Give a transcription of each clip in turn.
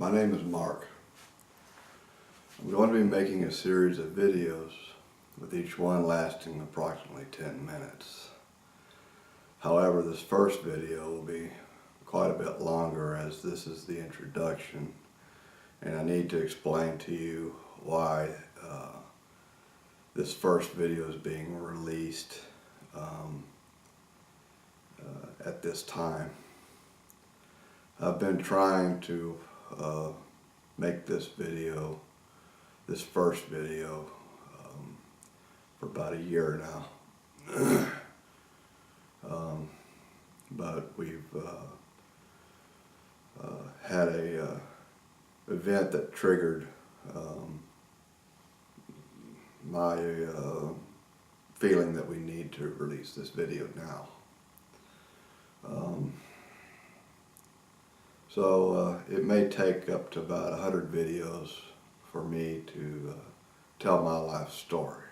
My name is Mark. I'm going to be making a series of videos with each one lasting approximately 10 minutes. However, this first video will be quite a bit longer as this is the introduction and I need to explain to you why this first video is being released at this time. I've been trying to make this first video, for about a year now. But we've had a event that triggered my feeling that we need to release this video now. So it may take up to about 100 videos for me to tell my life story.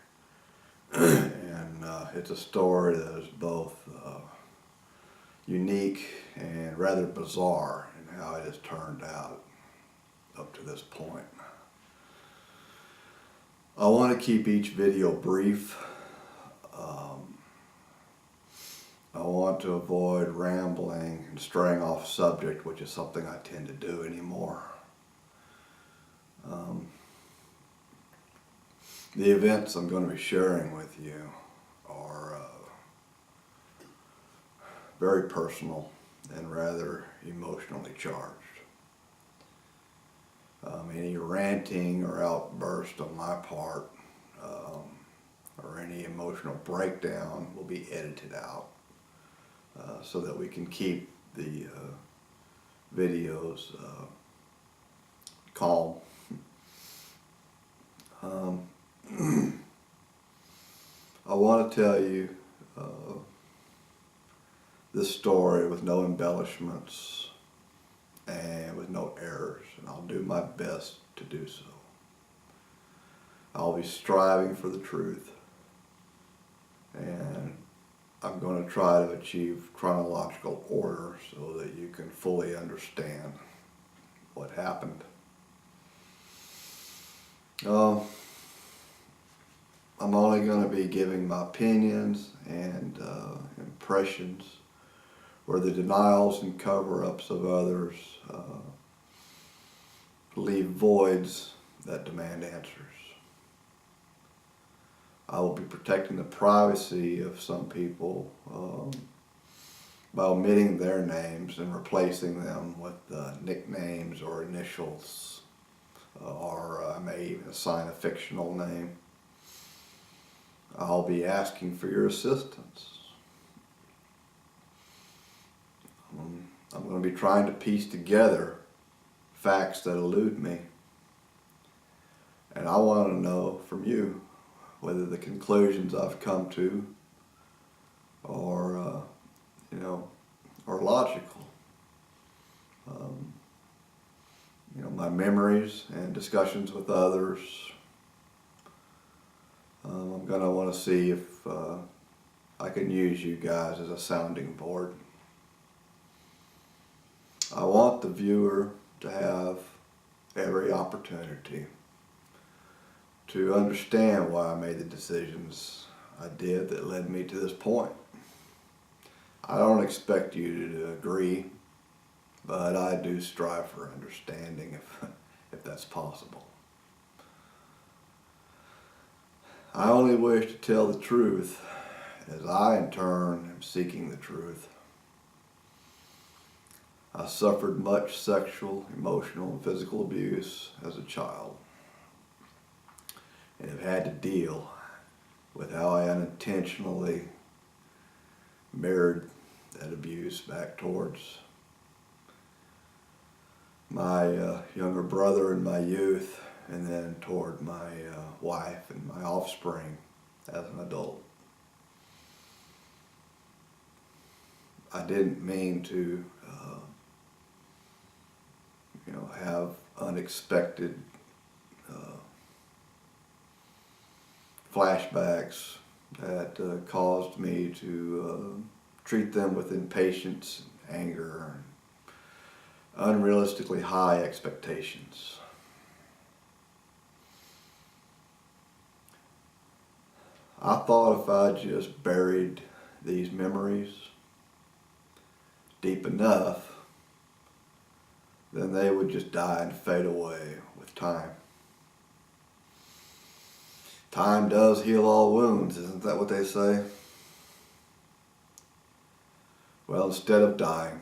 And it's a story that is both unique and rather bizarre in how it has turned out up to this point. I want to keep each video brief. I want to avoid rambling and straying off subject, which is something I tend to do anymore. The events I'm going to be sharing with you are very personal and rather emotionally charged. Any ranting or outburst on my part or any emotional breakdown will be edited out so that we can keep the videos calm. I want to tell you this story with no embellishments and with no errors, and I'll do my best to do so. I'll be striving for the truth, and I'm going to try to achieve chronological order so that you can fully understand what happened. I'm only going to be giving my opinions and impressions, where the denials and cover-ups of others leave voids that demand answers. I will be protecting the privacy of some people by omitting their names and replacing them with nicknames or initials, or I may even assign a fictional name. I'll be asking for your assistance. I'm going to be trying to piece together facts that elude me. And I want to know from you whether the conclusions I've come to are, are logical. My memories and discussions with others. I'm going to want to see if I can use you guys as a sounding board. I want the viewer to have every opportunity to understand why I made the decisions I did that led me to this point. I don't expect you to agree, but I do strive for understanding if that's possible. I only wish to tell the truth as I in turn am seeking the truth. I suffered much sexual, emotional, and physical abuse as a child and have had to deal with how I unintentionally mirrored that abuse back towards my younger brother in my youth, and then toward my wife and my offspring as an adult. I didn't mean to have unexpected flashbacks that caused me to treat them with impatience and anger, unrealistically high expectations. I thought if I just buried these memories deep enough, then they would just die and fade away with time. Time does heal all wounds, isn't that what they say? Well, instead of dying,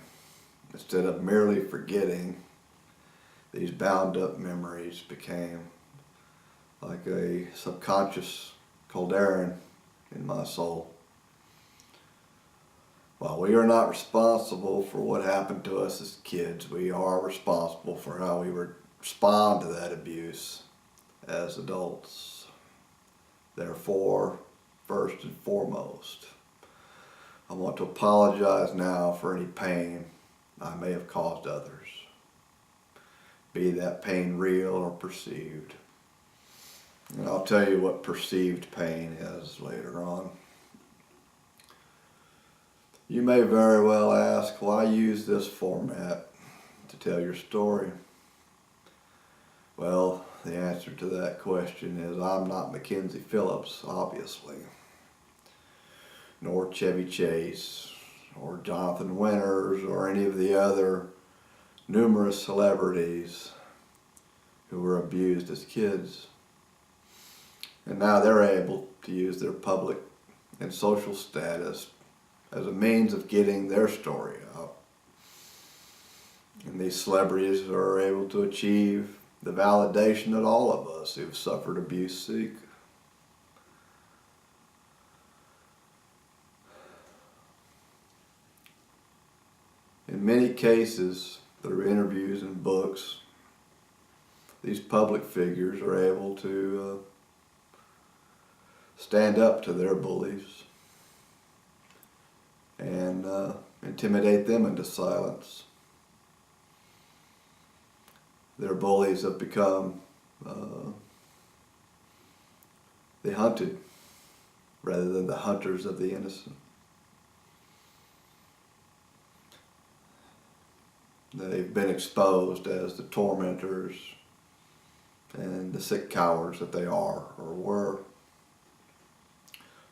instead of merely forgetting, these bound up memories became like a subconscious cauldron in my soul. While we are not responsible for what happened to us as kids, we are responsible for how we respond to that abuse as adults. Therefore, first and foremost, I want to apologize now for any pain I may have caused others, be that pain real or perceived. And I'll tell you what perceived pain is later on. You may very well ask, why use this format to tell your story? Well, the answer to that question is I'm not Mackenzie Phillips, obviously, nor Chevy Chase, or Jonathan Winters, or any of the other numerous celebrities who were abused as kids. And now they're able to use their public and social status as a means of getting their story out. And these celebrities are able to achieve the validation that all of us who've suffered abuse seek. In many cases, through interviews and books, these public figures are able to stand up to their bullies and intimidate them into silence. Their bullies have become the hunted rather than the hunters of the innocent. They've been exposed as the tormentors and the sick cowards that they are or were.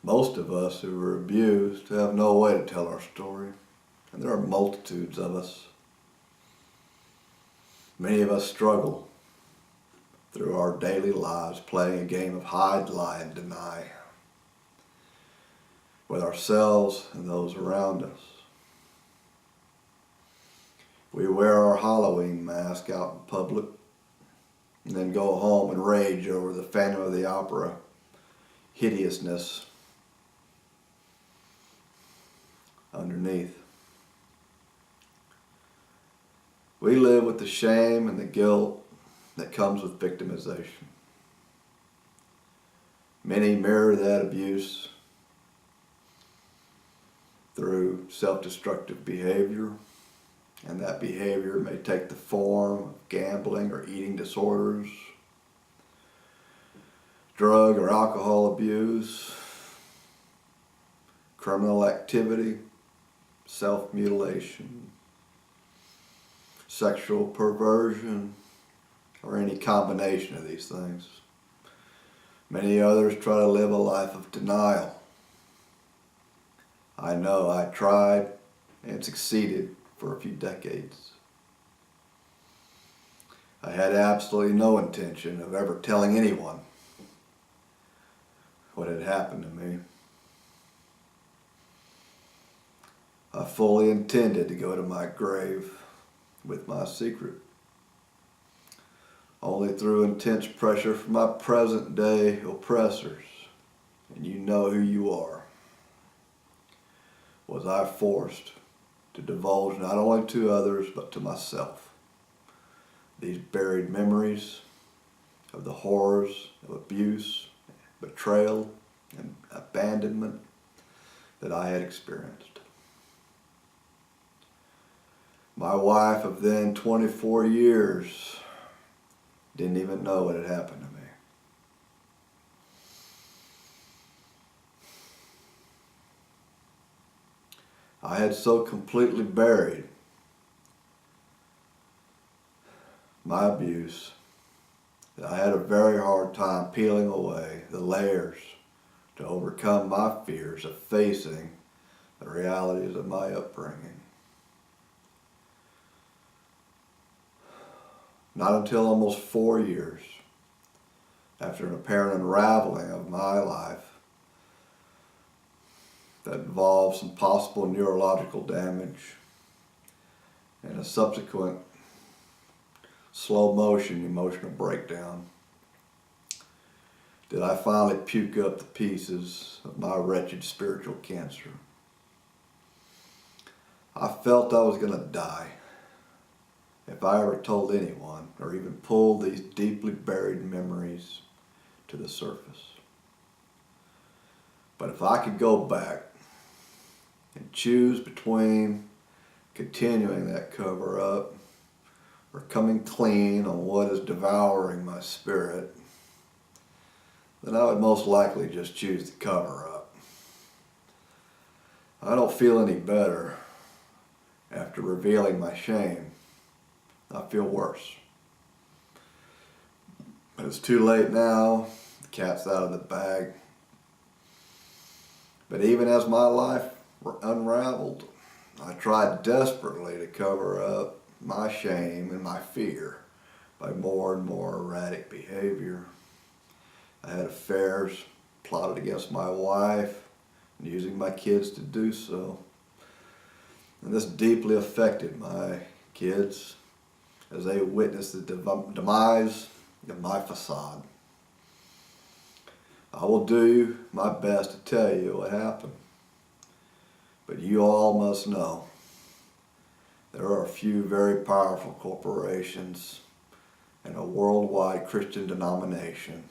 Most of us who were abused have no way to tell our story, and there are multitudes of us. Many of us struggle through our daily lives playing a game of hide, lie, and deny with ourselves and those around us. We wear our Halloween mask out in public and then go home and rage over the Phantom of the Opera hideousness underneath. We live with the shame and the guilt that comes with victimization. Many mirror that abuse through self-destructive behavior, and that behavior may take the form of gambling or eating disorders, drug or alcohol abuse, criminal activity, self-mutilation, sexual perversion, or any combination of these things. Many others try to live a life of denial. I know I tried and succeeded for a few decades. I had absolutely no intention of ever telling anyone what had happened to me. I fully intended to go to my grave with my secret. Only through intense pressure from my present day oppressors, and you know who you are, was I forced to divulge not only to others but to myself these buried memories of the horrors of abuse, betrayal, and abandonment that I had experienced. My wife of then 24 years didn't even know what had happened to me. I had so completely buried my abuse, that I had a very hard time peeling away the layers to overcome my fears of facing the realities of my upbringing. Not until almost 4 years after an apparent unraveling of my life that involved some possible neurological damage and a subsequent slow motion emotional breakdown, did I finally puke up the pieces of my wretched spiritual cancer. I felt I was going to die if I ever told anyone or even pulled these deeply buried memories to the surface. But if I could go back and choose between continuing that cover up or coming clean on what is devouring my spirit, then I would most likely just choose the cover up. I don't feel any better after revealing my shame. I feel worse. But it's too late now. The cat's out of the bag. But even as my life unraveled, I tried desperately to cover up my shame and my fear by more and more erratic behavior. I had affairs, plotted against my wife, and using my kids to do so. And this deeply affected my kids as they witnessed the demise of my facade. I will do my best to tell you what happened, but you all must know there are a few very powerful corporations and a worldwide Christian denomination,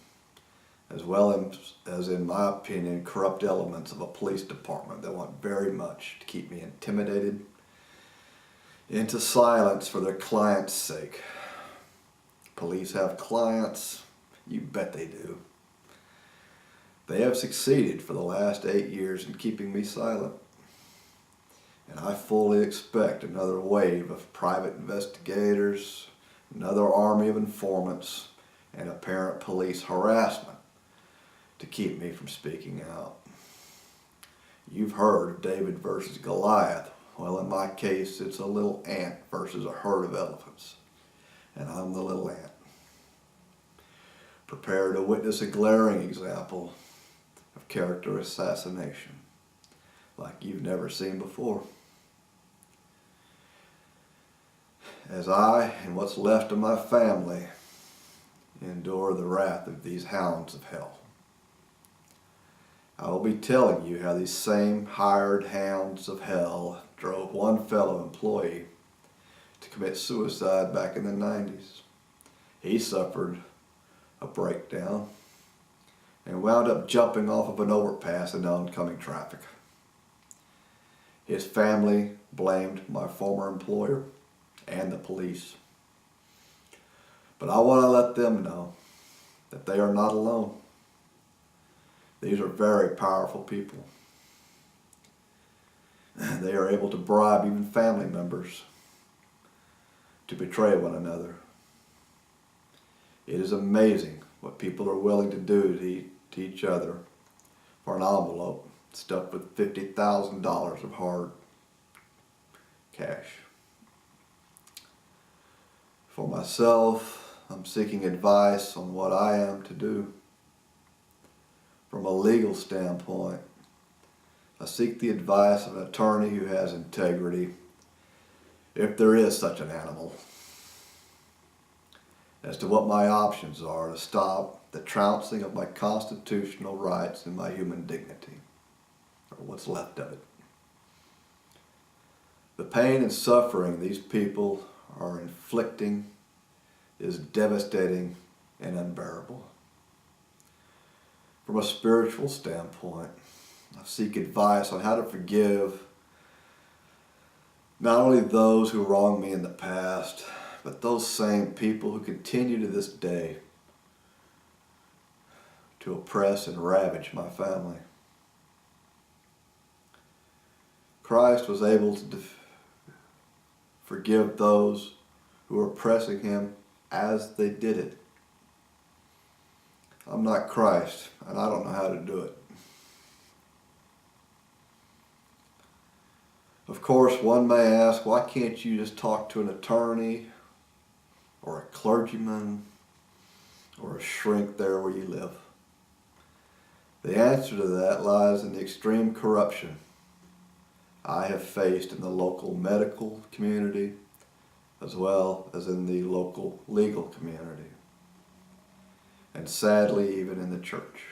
as well as, in my opinion, corrupt elements of a police department that want very much to keep me intimidated into silence for their clients' sake. Police have clients, you bet they do. They have succeeded for the last 8 years in keeping me silent. And I fully expect another wave of private investigators, another army of informants, and apparent police harassment to keep me from speaking out. You've heard of David versus Goliath. Well, in my case, it's a little ant versus a herd of elephants, and I'm the little ant. Prepare to witness a glaring example of character assassination like you've never seen before. As I and what's left of my family endure the wrath of these hounds of hell, I will be telling you how these same hired hounds of hell drove one fellow employee to commit suicide back in the 90s. He suffered a breakdown and wound up jumping off of an overpass into oncoming traffic. His family blamed my former employer and the police. But I want to let them know that they are not alone. These are very powerful people. They are able to bribe even family members to betray one another. It is amazing what people are willing to do to each other for an envelope stuffed with $50,000 of hard cash. For myself, I'm seeking advice on what I am to do. From a legal standpoint, I seek the advice of an attorney who has integrity, if there is such an animal, as to what my options are to stop the trouncing of my constitutional rights and my human dignity, or what's left of it. The pain and suffering these people are inflicting is devastating and unbearable. From a spiritual standpoint, I seek advice on how to forgive not only those who wronged me in the past, but those same people who continue to this day to oppress and ravage my family. Christ was able to forgive those who were oppressing him as they did it. I'm not Christ, and I don't know how to do it. Of course, one may ask, why can't you just talk to an attorney or a clergyman or a shrink there where you live? The answer to that lies in the extreme corruption I have faced in the local medical community as well as in the local legal community, and sadly even in the church.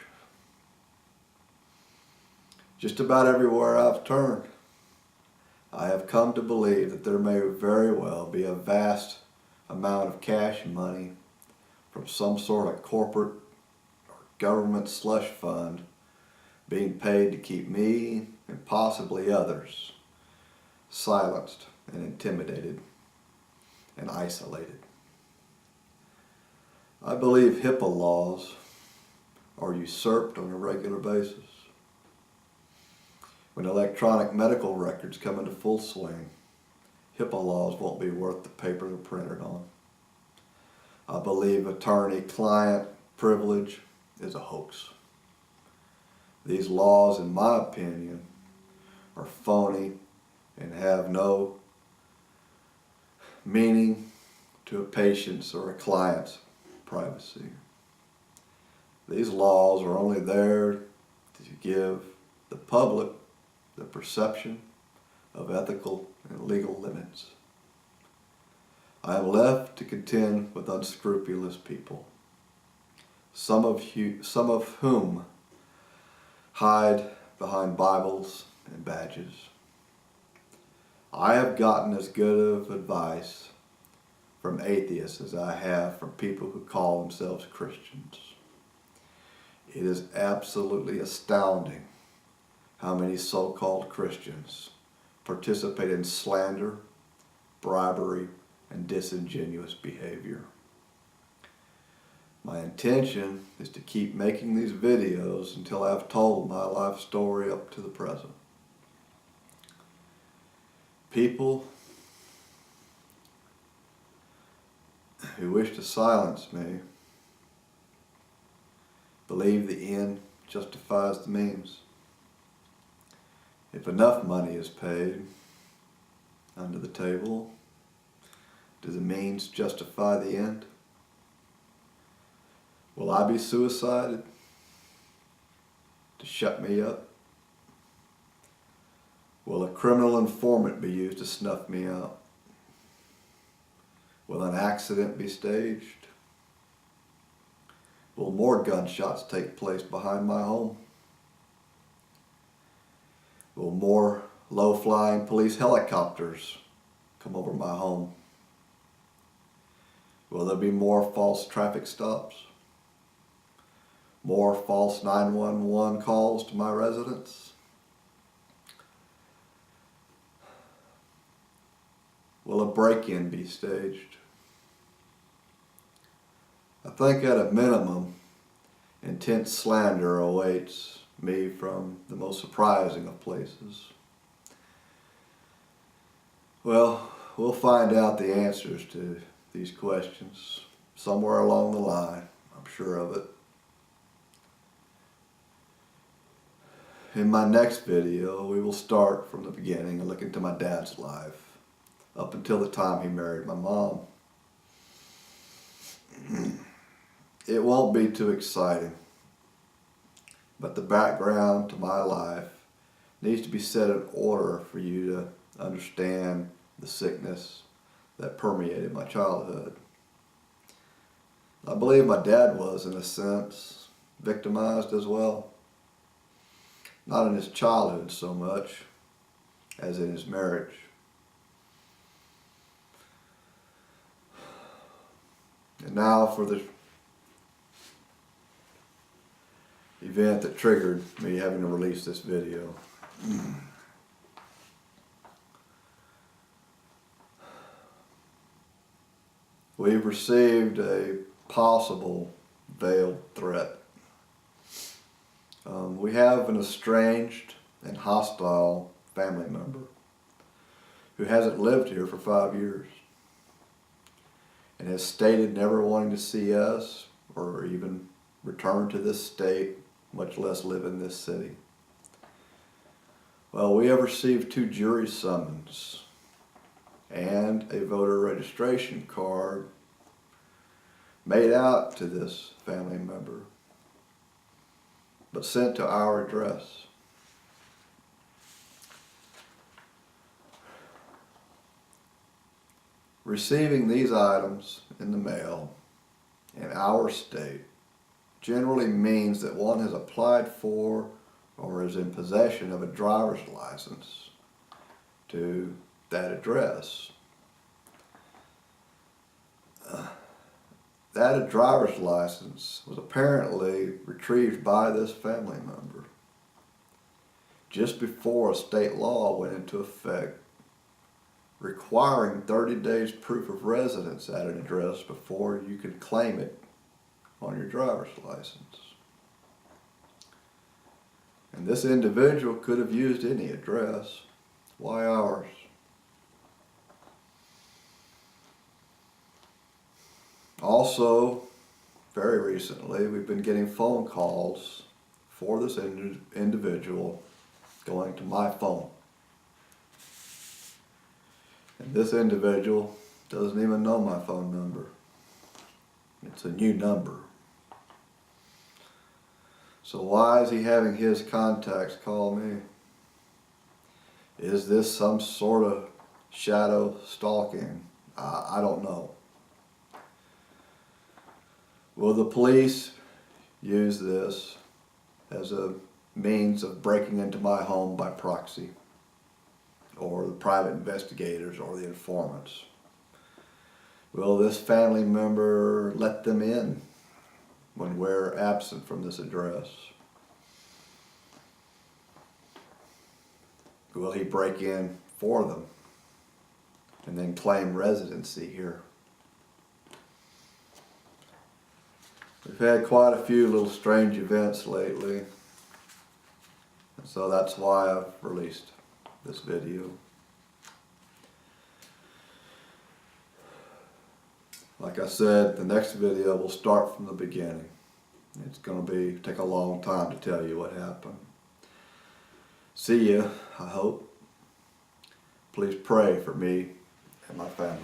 Just about everywhere I've turned, I have come to believe that there may very well be a vast amount of cash money from some sort of corporate or government slush fund being paid to keep me and possibly others silenced and intimidated and isolated. I believe HIPAA laws are usurped on a regular basis. When electronic medical records come into full swing, HIPAA laws won't be worth the paper they're printed on. I believe attorney-client privilege is a hoax. These laws, in my opinion, are phony and have no meaning to a patient's or a client's privacy. These laws are only there to give the public the perception of ethical and legal limits. I am left to contend with unscrupulous people, some of whom hide behind Bibles and badges. I have gotten as good of advice from atheists as I have from people who call themselves Christians. It is absolutely astounding how many so-called Christians participate in slander, bribery, and disingenuous behavior. My intention is to keep making these videos until I've told my life story up to the present. People who wish to silence me believe the end justifies the means. If enough money is paid under the table, do the means justify the end? Will I be suicided to shut me up? Will a criminal informant be used to snuff me out? Will an accident be staged? Will more gunshots take place behind my home? Will more low-flying police helicopters come over my home? Will there be more false traffic stops? More false 911 calls to my residence? Will a break-in be staged? I think at a minimum, intense slander awaits me from the most surprising of places. Well, we'll find out the answers to these questions somewhere along the line, I'm sure of it. In my next video, we will start from the beginning and look into my dad's life, up until the time he married my mom. It won't be too exciting, but the background to my life needs to be set in order for you to understand the sickness that permeated my childhood. I believe my dad was, in a sense, victimized as well. Not in his childhood so much as in his marriage. And now for the event that triggered me having to release this video. We've received a possible veiled threat. We have an estranged and hostile family member who hasn't lived here for 5 years. and has stated never wanting to see us or even return to this state, much less live in this city. Well, we have received 2 jury summons and a voter registration card made out to this family member, but sent to our address. Receiving these items in the mail in our state generally means that one has applied for or is in possession of a driver's license to that address. That driver's license was apparently retrieved by this family member just before a state law went into effect requiring 30 days proof of residence at an address before you could claim it on your driver's license. And this individual could have used any address. Why ours? Also, very recently, we've been getting phone calls for this individual going to my phone. And this individual doesn't even know my phone number. It's a new number. So why is he having his contacts call me? Is this some sort of shadow stalking? I don't know. Will the police use this as a means of breaking into my home by proxy? Or the private investigators or the informants? Will this family member let them in when we're absent from this address? Will he break in for them and then claim residency here? We've had quite a few little strange events lately, and so that's why I've released this video. Like I said, the next video will start from the beginning. It's going to take a long time to tell you what happened. See ya, I hope. Please pray for me and my family.